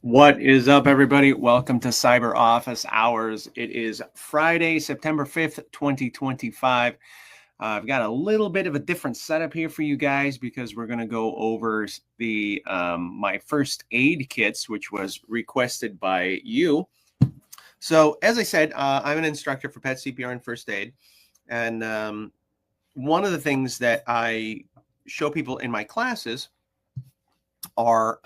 What is up, everybody? Welcome to Cyber Office Hours. It is Friday, September 5th, 2025. I've got a little bit of a different setup here for you guys because we're going to go over the my first aid kits, which was requested by you. So, as I said, I'm an instructor for pet CPR and first aid. And one of the things that I show people in my classes are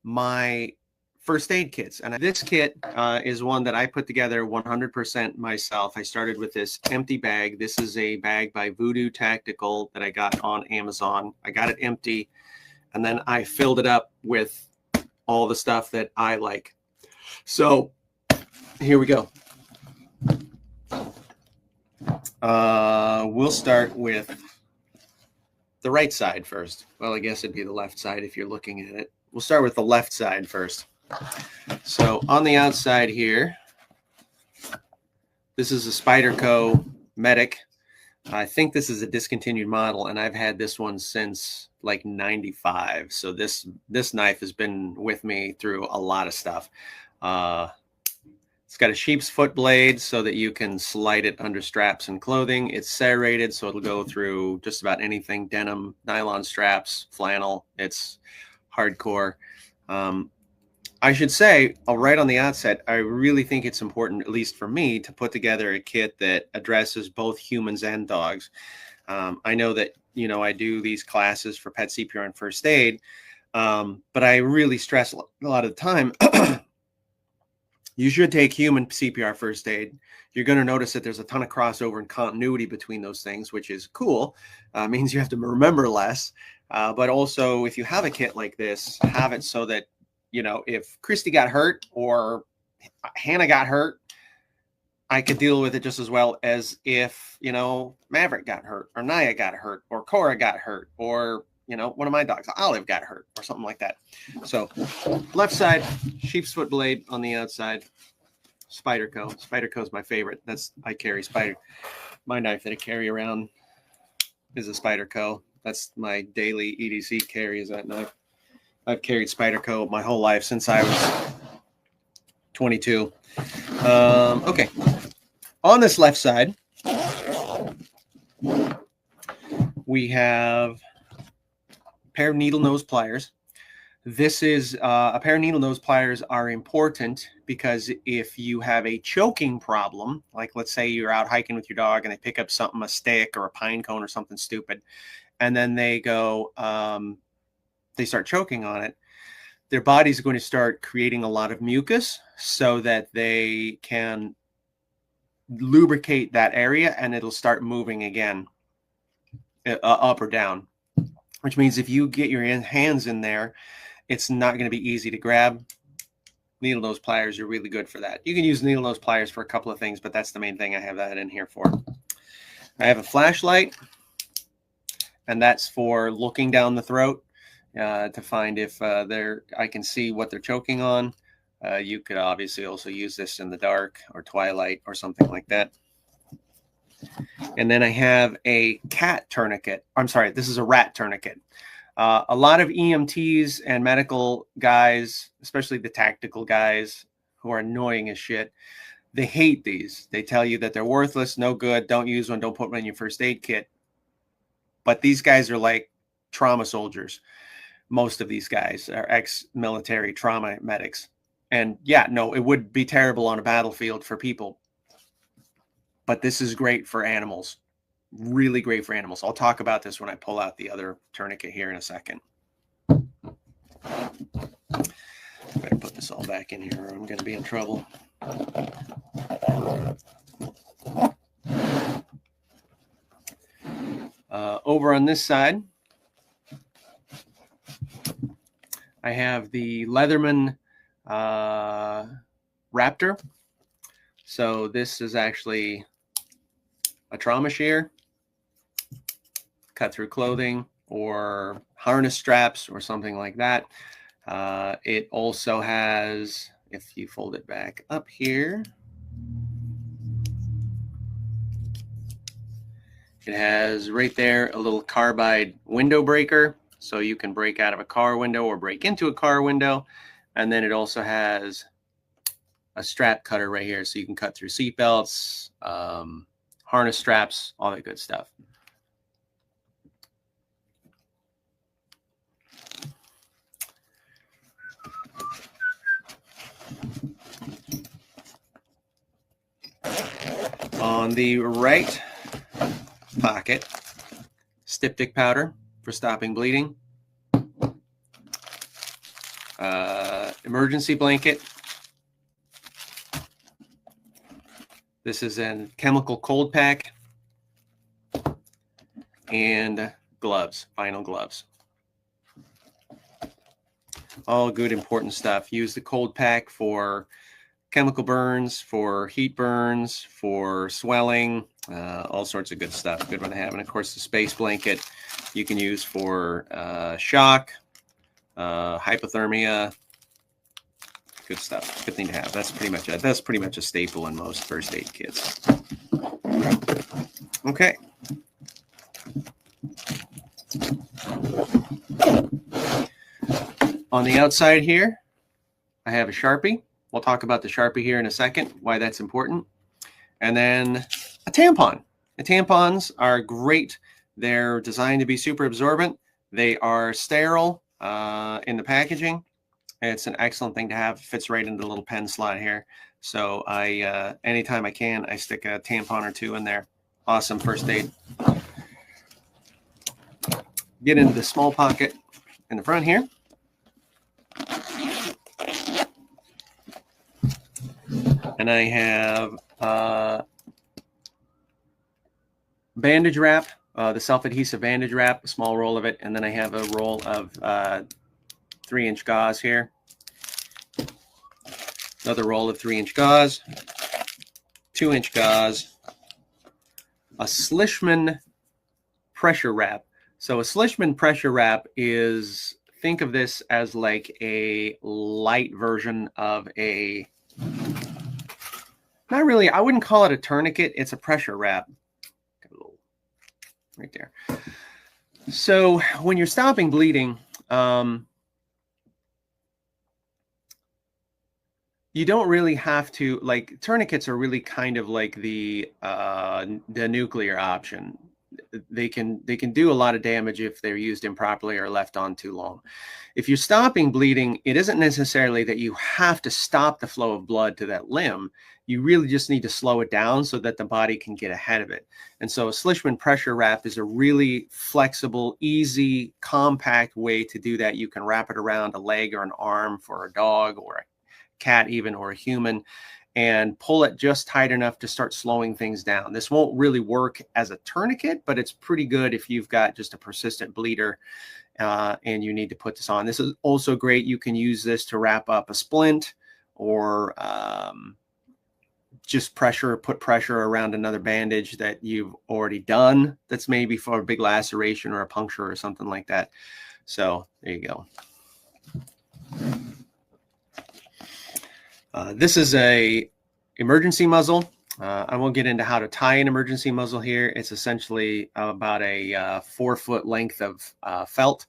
my first aid kits. And this kit is one that I put together 100% myself. I started with this empty bag. This is a bag by Voodoo Tactical that I got on Amazon. I got it empty, and then I filled it up with all the stuff that I like. So here we go. We'll start with the right side first. Well, I guess it'd be the left side if you're looking at it. We'll start with the left side first. So on the outside here, this is a Spyderco Medic. I think this is a discontinued model, and I've had this one since like 95. So this knife has been with me through a lot of stuff. It's got a sheep's foot blade so that you can slide it under straps and clothing. It's serrated, so it'll go through just about anything: denim, nylon straps, flannel. It's hardcore. I should say, right on the outset, I really think it's important, at least for me, to put together a kit that addresses both humans and dogs. I know that, I do these classes for pet CPR and first aid, but I really stress a lot of the time, you should take human CPR first aid. You're going to notice that there's a ton of crossover and continuity between those things, which is cool. Means you have to remember less. But also, if you have a kit like this, have it so that, if Christy got hurt or Hannah got hurt, I could deal with it just as well as if, Maverick got hurt or Naya got hurt or Cora got hurt or, one of my dogs, Olive, got hurt or something like that. So left side, sheep's foot blade on the outside, Spyderco. Spyderco is my favorite. I carry Spyder. My knife that I carry around is a Spyderco. That's my daily EDC carry, is that knife. I've carried Spyderco my whole life since I was 22. Okay. On this left side, we have a pair of needle nose pliers. This is a pair of needle nose pliers are important because if you have a choking problem, like let's say you're out hiking with your dog and they pick up something, a stick or a pine cone or something stupid, and then they go, they start choking on it, their body's going to start creating a lot of mucus so that they can lubricate that area and it'll start moving again, up or down, which means if you get your hands in there, it's not going to be easy to grab. Needle nose pliers are really good for that. You can use needle nose pliers for a couple of things, but that's the main thing I have that in here for. I have a flashlight, and that's for looking down the throat to find if I can see what they're choking on. You could obviously also use this in the dark or twilight or something like that. And then I have a cat tourniquet. I'm sorry, this is a rat tourniquet. A lot of EMTs and medical guys, especially the tactical guys who are annoying as shit, they hate these. They tell you that they're worthless, no good, don't use one, don't put one in your first aid kit. But these guys are like trauma soldiers. Most of these guys are ex-military trauma medics. And yeah, no, it would be terrible on a battlefield for people. But this is great for animals. Really great for animals. I'll talk about this when I pull out the other tourniquet here in a second. Better put this all back in here or I'm going to be in trouble. Over on this side, I have the Leatherman Raptor. So this is actually a trauma shear, cut through clothing or harness straps or something like that. It also has, if you fold it back up here, it has right there a little carbide window breaker. So you can break out of a car window or break into a car window. And then it also has a strap cutter right here, so you can cut through seat belts, harness straps, all that good stuff. On the right pocket, styptic powder for stopping bleeding, emergency blanket. This is a chemical cold pack, and gloves, vinyl gloves. All good, important stuff. Use the cold pack for chemical burns, for heat burns, for swelling, all sorts of good stuff. Good one to have. And of course, the space blanket you can use for shock, hypothermia. Good stuff. Good thing to have. That's pretty much a staple in most first aid kits. Okay. On the outside here, I have a Sharpie. We'll talk about the Sharpie here in a second, why that's important. And then a tampon. The tampons are great. They're designed to be super absorbent. They are sterile in the packaging. It's an excellent thing to have. It fits right into the little pen slot here. So anytime I can, I stick a tampon or two in there. Awesome first aid. Get into the small pocket in the front here. And I have bandage wrap, the self-adhesive bandage wrap, a small roll of it. And then I have a roll of 3-inch gauze here. Another roll of 3-inch gauze, 2-inch gauze, a Slishman pressure wrap. So a Slishman pressure wrap is, think of this as like a light version of a, not really, I wouldn't call it a tourniquet. It's a pressure wrap. Got a little right there. So when you're stopping bleeding, you don't really have to, like, tourniquets are really kind of like the nuclear option. They can do a lot of damage if they're used improperly or left on too long. If you're stopping bleeding, it isn't necessarily that you have to stop the flow of blood to that limb. You really just need to slow it down so that the body can get ahead of it. And so a Slishman pressure wrap is a really flexible, easy, compact way to do that. You can wrap it around a leg or an arm for a dog or a cat even, or a human, and pull it just tight enough to start slowing things down. This won't really work as a tourniquet, but it's pretty good if you've got just a persistent bleeder and you need to put this on. This is also great. You can use this to wrap up a splint, or just put pressure around another bandage that you've already done that's maybe for a big laceration or a puncture or something like that. So there you go. This is a emergency muzzle. I won't get into how to tie an emergency muzzle here. It's essentially about a 4-foot length of felt.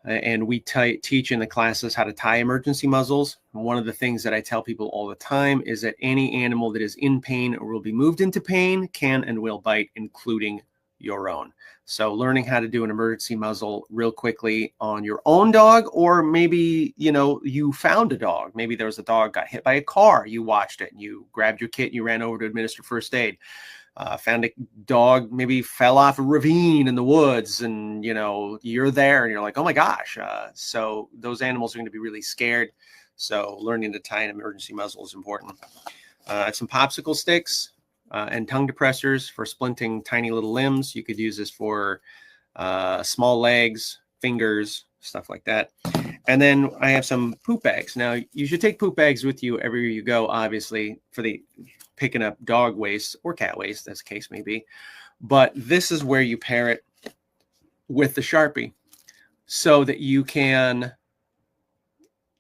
And we teach in the classes how to tie emergency muzzles. One of the things that I tell people all the time is that any animal that is in pain or will be moved into pain can and will bite, including your own. So learning how to do an emergency muzzle real quickly on your own dog, or maybe, you know, you found a dog. Maybe there was a dog got hit by a car. You watched it and you grabbed your kit and you ran over to administer first aid. Found a dog maybe fell off a ravine in the woods, and, you know, you're there and you're like, oh my gosh. So those animals are going to be really scared. So learning to tie an emergency muzzle is important. Some popsicle sticks. And tongue depressors for splinting tiny little limbs. You could use this for small legs, fingers, stuff like that. And then I have some poop bags. Now, you should take poop bags with you everywhere you go, obviously, for the picking up dog waste or cat waste, as the case may be. But this is where you pair it with the Sharpie so that you can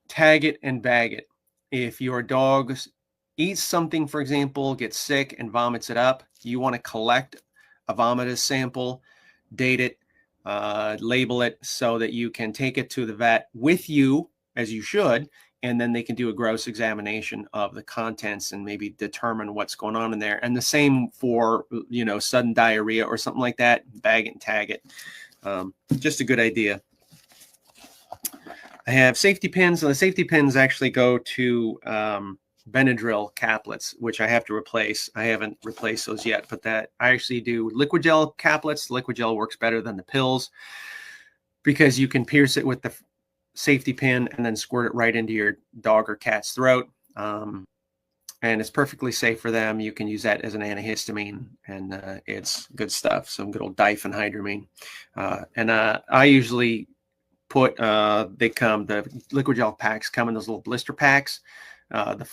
tag it and bag it. If your dog eats something, for example, gets sick and vomits it up, you want to collect a vomitus sample, date it, label it so that you can take it to the vet with you, as you should, and then they can do a gross examination of the contents and maybe determine what's going on in there. And the same for, you know, sudden diarrhea or something like that, bag it and tag it. Just a good idea. I have safety pins, and the safety pins actually go to Benadryl caplets, which I have to replace. I haven't replaced those yet, but that I actually do liquid gel caplets. Liquid gel works better than the pills because you can pierce it with the safety pin and then squirt it right into your dog or cat's throat. And it's perfectly safe for them. You can use that as an antihistamine, and it's good stuff. Some good old diphenhydramine. And I usually put, the liquid gel packs come in those little blister packs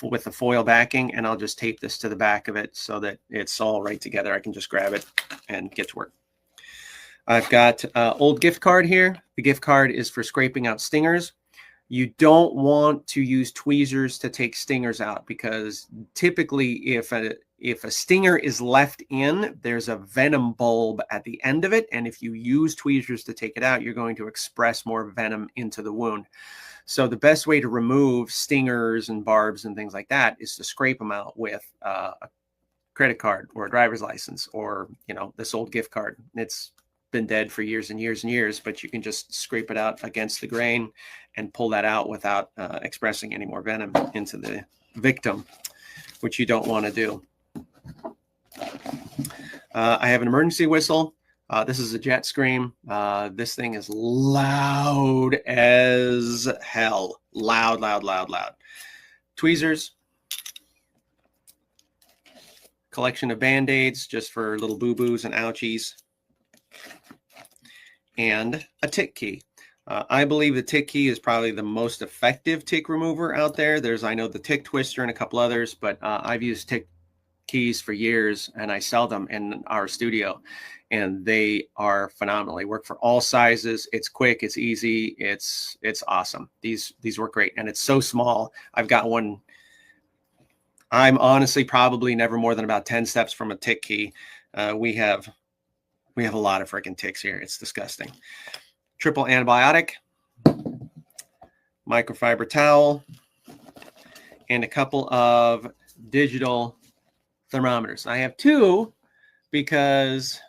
with the foil backing, and I'll just tape this to the back of it so that it's all right together. I can just grab it and get to work. I've got old gift card here. The gift card is for scraping out stingers. You don't want to use tweezers to take stingers out, because typically if a stinger is left in, there's a venom bulb at the end of it. And if you use tweezers to take it out, you're going to express more venom into the wound. So the best way to remove stingers and barbs and things like that is to scrape them out with a credit card or a driver's license, or, you know, this old gift card. It's been dead for years and years and years, but you can just scrape it out against the grain and pull that out without expressing any more venom into the victim, which you don't want to do. I have an emergency whistle. This is a jet scream. This thing is loud as hell. Loud, loud, loud, loud. Tweezers. Collection of Band-Aids just for little boo-boos and ouchies. And a tick key. I believe the tick key is probably the most effective tick remover out there. I know the tick twister and a couple others, but I've used tick keys for years, and I sell them in our studio, and they are phenomenal. They work for all sizes. It's quick, it's easy, it's awesome. These work great, and it's so small. I've got one. I'm honestly probably never more than about 10 steps from a tick key. We have a lot of freaking ticks here. It's disgusting. Triple antibiotic, microfiber towel, and a couple of digital thermometers. I have two because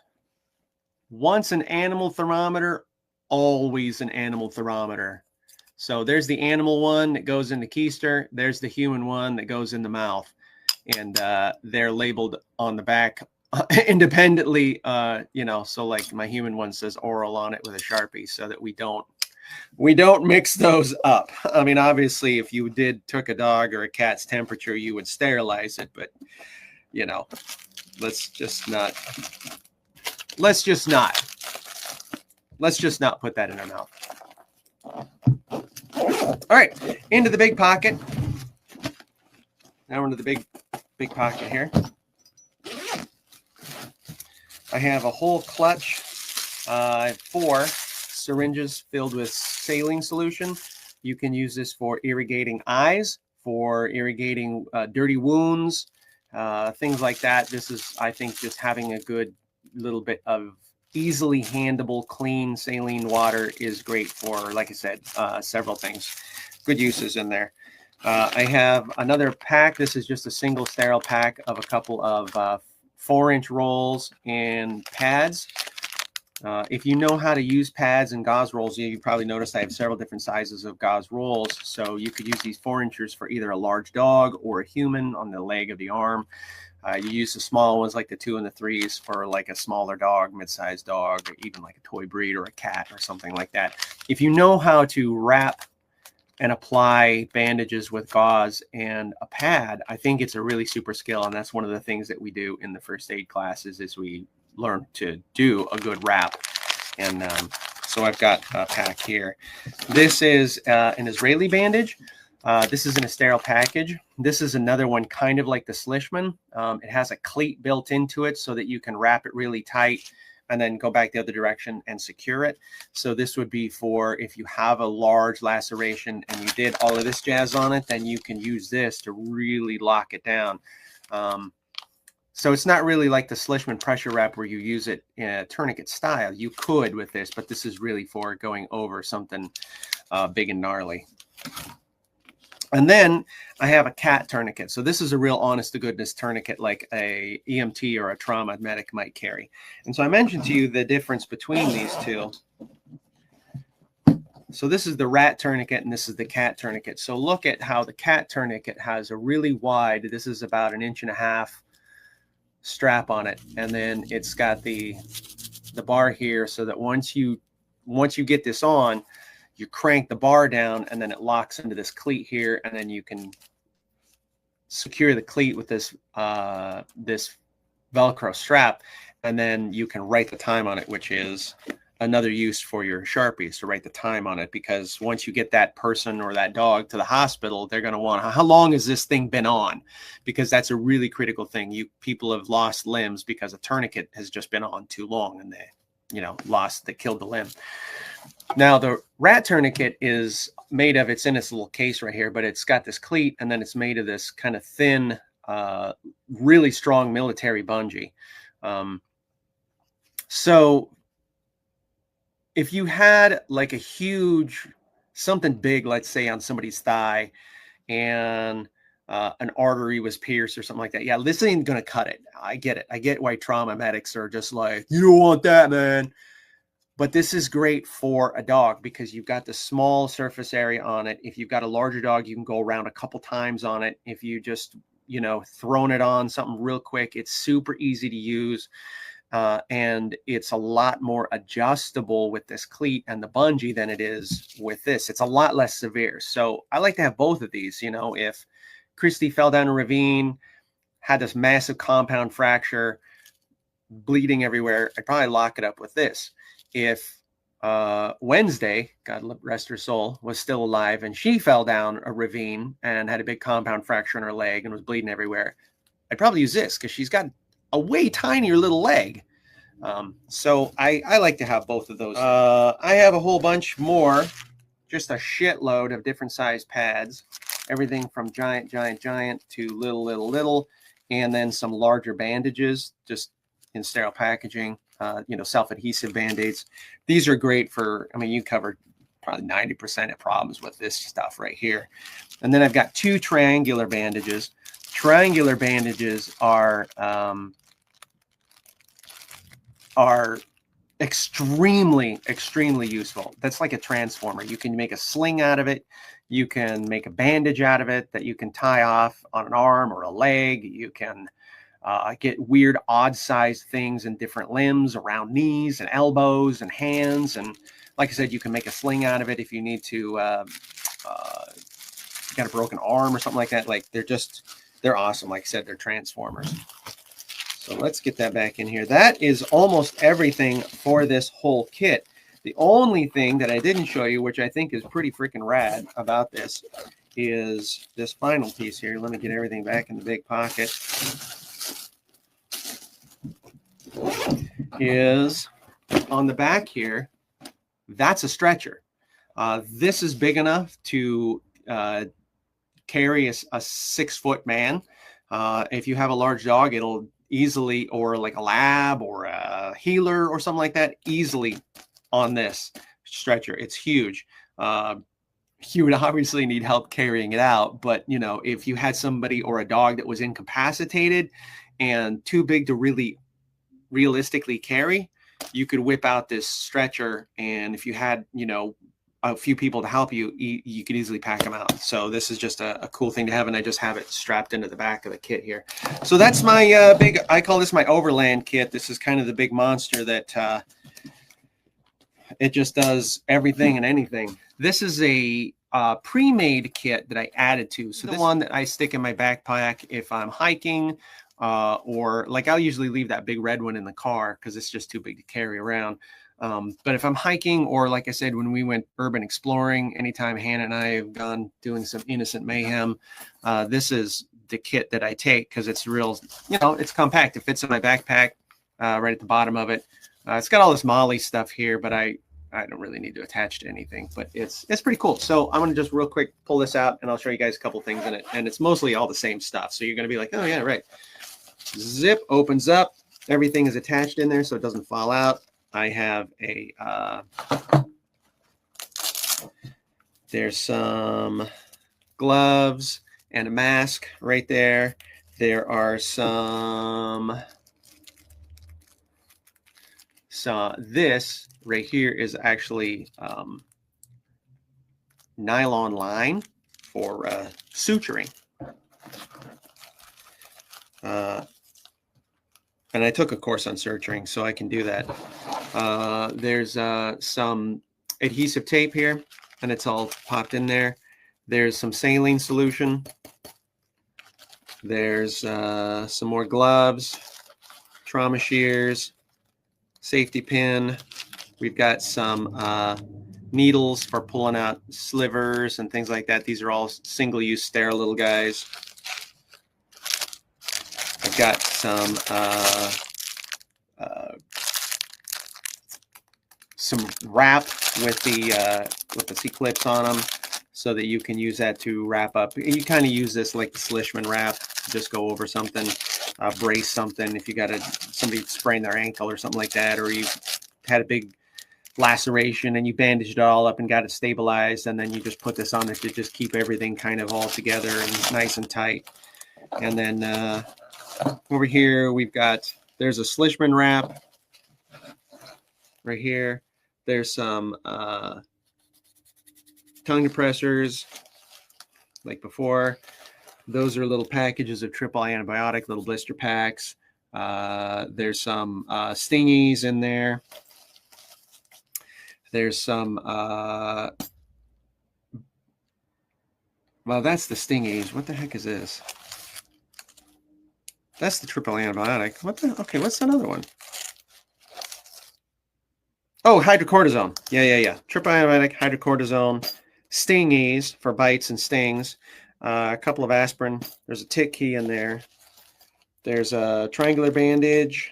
once an animal thermometer, always an animal thermometer. So there's the animal one that goes in the keister. There's the human one that goes in the mouth. And they're labeled on the back independently, you know, so like my human one says oral on it with a Sharpie, so that we don't mix those up. I mean, obviously, if you took a dog or a cat's temperature, you would sterilize it, but you know, let's just not put that in our mouth. All right, into the big pocket. Now into the big pocket here. I have a whole clutch, 4 syringes filled with saline solution. You can use this for irrigating eyes, for irrigating dirty wounds, things like that. This is, I think, just having a good little bit of easily handleable, clean saline water is great for, like I said, several things. Good uses in there. I have another pack. This is just a single sterile pack of a couple of 4-inch rolls and pads. If you know how to use pads and gauze rolls, you probably noticed I have several different sizes of gauze rolls. So you could use these 4-inchers for either a large dog or a human on the leg of the arm. You use the small ones like the 2 and the 3s for like a smaller dog, mid-sized dog, or even like a toy breed or a cat or something like that. If you know how to wrap and apply bandages with gauze and a pad, I think it's a really super skill. And that's one of the things that we do in the first aid classes is we learn to do a good wrap. And so I've got a pack here. This is an Israeli bandage. This is in a sterile package. This is another one kind of like the Slishman. It has a cleat built into it so that you can wrap it really tight and then go back the other direction and secure it. So this would be for if you have a large laceration and you did all of this jazz on it, then you can use this to really lock it down. So it's not really like the Slishman pressure wrap where you use it in a tourniquet style. You could with this, but this is really for going over something big and gnarly. And then I have a cat tourniquet. So this is a real honest to goodness tourniquet like a EMT or a trauma medic might carry. And so I mentioned to you the difference between these two. So this is the rat tourniquet and this is the cat tourniquet. So look at how the cat tourniquet has a really wide, this is about 1.5 inches strap on it. And then it's got the bar here so that once you get this on, you crank the bar down and then it locks into this cleat here, and then you can secure the cleat with this this Velcro strap, and then you can write the time on it, which is another use for your Sharpies, to write the time on it, because once you get that person or that dog to the hospital, they're going to want, how long has this thing been on? Because that's a really critical thing. People have lost limbs because a tourniquet has just been on too long and they, they killed the limb. Now the rat tourniquet is made of, it's in this little case right here, but it's got this cleat and then it's made of this kind of thin, really strong military bungee. So if you had like a huge, something big, let's say on somebody's thigh, and an artery was pierced or something like that, yeah, this ain't gonna cut it. I get it. I get why trauma medics are just like, you don't want that, man. But this is great for a dog because you've got the small surface area on it. If you've got a larger dog, you can go around a couple times on it. If you just, thrown it on something real quick, it's super easy to use. And it's a lot more adjustable with this cleat and the bungee than it is with this. It's a lot less severe. So I like to have both of these. If Christy fell down a ravine, had this massive compound fracture, bleeding everywhere, I'd probably lock it up with this. If Wednesday, God rest her soul, was still alive and she fell down a ravine and had a big compound fracture in her leg and was bleeding everywhere, I'd probably use this because she's got a way tinier little leg. So I like to have both of those. I have a whole bunch more, just a shitload of different size pads, everything from giant to little, and then some larger bandages just in sterile packaging. Self-adhesive Band-Aids. These are great for, you cover probably 90% of problems with this stuff right here. And then I've got 2 triangular bandages. Triangular bandages are extremely useful. That's like a transformer. You can make a sling out of it. You can make a bandage out of it that you can tie off on an arm or a leg. You can get weird odd-sized things in different limbs, around knees and elbows and hands. And like I said, you can make a sling out of it if you need to, got a broken arm or something like that. Like they're awesome. Like I said, they're transformers. So let's get that back in here. That is almost everything for this whole kit. The only thing that I didn't show you, which I think is pretty freaking rad about this, is this final piece here. Let me get everything back in the big pocket. Is on the back here, that's a stretcher. This is big enough to carry a 6-foot man. If you have a large dog, it'll easily, or like a lab or a healer or something like that, easily on this stretcher. It's huge. You would obviously need help carrying it out, but if you had somebody or a dog that was incapacitated and too big to really realistically carry, you could whip out this stretcher, and if you had a few people to help you, you could easily pack them out. So this is just a cool thing to have, and I just have it strapped into the back of the kit here. So that's my big, I call this my overland kit. This is kind of the big monster that it just does everything and anything. This is a pre-made kit that I added to. So this one that I stick in my backpack if I'm hiking, or like I'll usually leave that big red one in the car because it's just too big to carry around. But if I'm hiking, or like I said, when we went urban exploring, anytime Hannah and I have gone doing some innocent mayhem, this is the kit that I take because it's real, it's compact. It fits in my backpack right at the bottom of it. It's got all this Molly stuff here, but I don't really need to attach to anything, but it's pretty cool. So I'm going to just real quick pull this out and I'll show you guys a couple things in it. And it's mostly all the same stuff. So you're going to be like, oh yeah, right. Zip opens up. Everything is attached in there so it doesn't fall out. I have there's some gloves, and a mask right there. There are some. So this right here is actually nylon line for suturing. And I took a course on suturing, so I can do that. There's some adhesive tape here, and it's all popped in there. There's some saline solution. There's some more gloves, trauma shears, safety pin. We've got some needles for pulling out slivers and things like that. These are all single-use sterile little guys. I've got some wrap with the C-clips on them, so that you can use that to wrap up. You kind of use this like the Slishman wrap, just go over something, brace something. If you got somebody sprained their ankle or something like that, or you had a big laceration and you bandaged it all up and got it stabilized, and then you just put this on it to just keep everything kind of all together and nice and tight. And then over here there's a Slishman wrap right here. There's some tongue depressors like before. Those are little packages of triple antibiotic, little blister packs. There's some stingies in there. There's some well, that's the stingies. What the heck is this? That's the triple antibiotic. Okay, what's another one? Oh, hydrocortisone. Yeah. Triple antibiotic, hydrocortisone, stingies for bites and stings, a couple of aspirin. There's a tick key in there. There's a triangular bandage.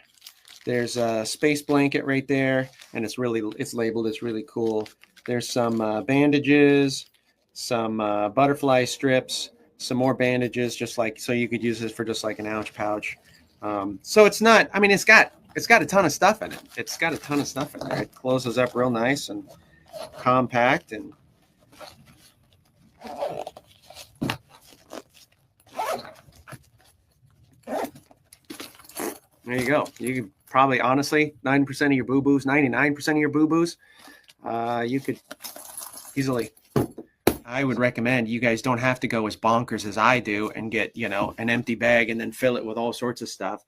There's a space blanket right there, and it's labeled. It's really cool. There's some bandages, some butterfly strips, some more bandages, so you could use this for just like an ouch pouch. So it's not. I mean, it's got a ton of stuff in it. It's got a ton of stuff in there. It closes up real nice and compact, and there you go. You could probably, honestly, 90% of your boo-boos, 99% of your boo-boos, you could easily. I would recommend you guys don't have to go as bonkers as I do and get, an empty bag and then fill it with all sorts of stuff.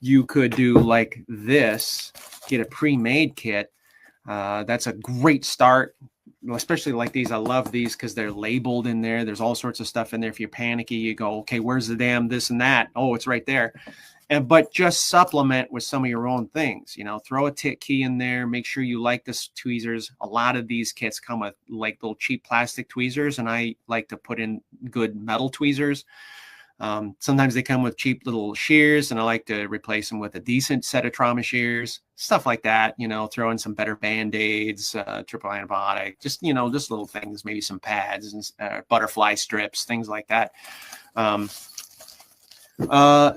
You could do like this, get a pre-made kit. That's a great start, especially like these. I love these because they're labeled in there. There's all sorts of stuff in there. If you're panicky, you go, okay, where's the damn this and that? Oh, it's right there. But just supplement with some of your own things. Throw a tick key in there. Make sure you like the tweezers. A lot of these kits come with like little cheap plastic tweezers, and I like to put in good metal tweezers. Sometimes they come with cheap little shears, and I like to replace them with a decent set of trauma shears, stuff like that. Throw in some better Band-Aids, triple antibiotic, just little things, maybe some pads and butterfly strips, things like that.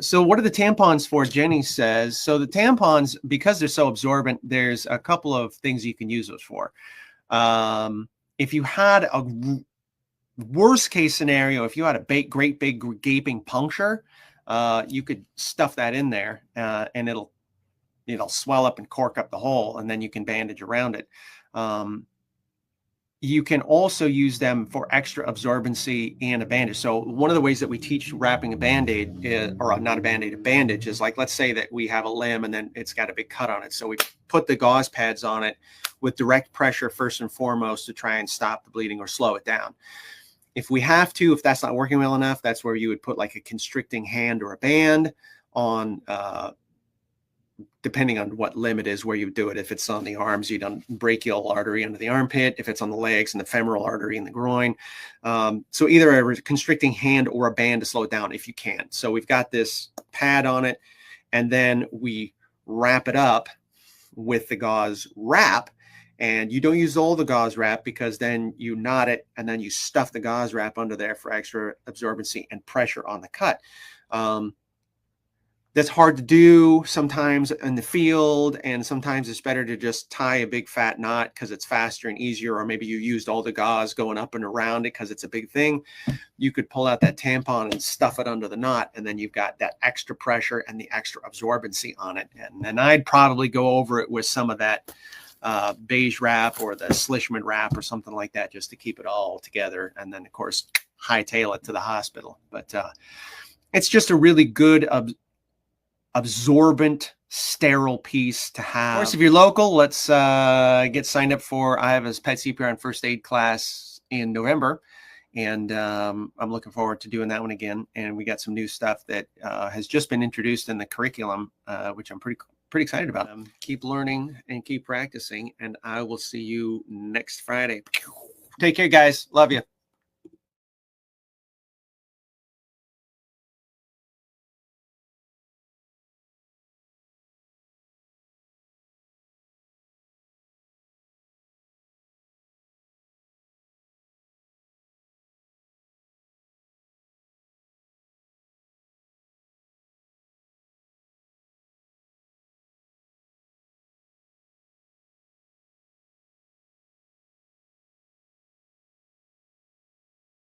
So what are the tampons for? Jenny says, so the tampons, because they're so absorbent, there's a couple of things you can use those for. If you had a worst case scenario, if you had a great big gaping puncture, you could stuff that in there, and it'll swell up and cork up the hole, and then you can bandage around it. You can also use them for extra absorbency and a bandage. So one of the ways that we teach wrapping a Band-Aid or not a Band-Aid, a bandage is like, let's say that we have a limb and then it's got a big cut on it. So we put the gauze pads on it with direct pressure first and foremost to try and stop the bleeding or slow it down. If we have to, if that's not working well enough, that's where you would put like a constricting hand or a band on, depending on what limb it is, where you do it. If it's on the arms, you'd on brachial artery under the armpit. If it's on the legs, and the femoral artery in the groin. So either a constricting hand or a band to slow it down if you can. So we've got this pad on it, and then we wrap it up with the gauze wrap. And you don't use all the gauze wrap, because then you knot it and then you stuff the gauze wrap under there for extra absorbency and pressure on the cut. that's hard to do sometimes in the field, and sometimes it's better to just tie a big fat knot because it's faster and easier, or maybe you used all the gauze going up and around it because it's a big thing. You could pull out that tampon and stuff it under the knot, and then you've got that extra pressure and the extra absorbency on it. And then I'd probably go over it with some of that beige wrap or the Slishman wrap or something like that, just to keep it all together. And then, of course, hightail it to the hospital. But it's just a really good absorbent, sterile piece to have. Of course, if you're local, let's get signed up for, I have a pet CPR and first aid class in November. And I'm looking forward to doing that one again. And we got some new stuff that has just been introduced in the curriculum, which I'm pretty excited about. Keep learning and keep practicing. And I will see you next Friday. Take care, guys. Love you.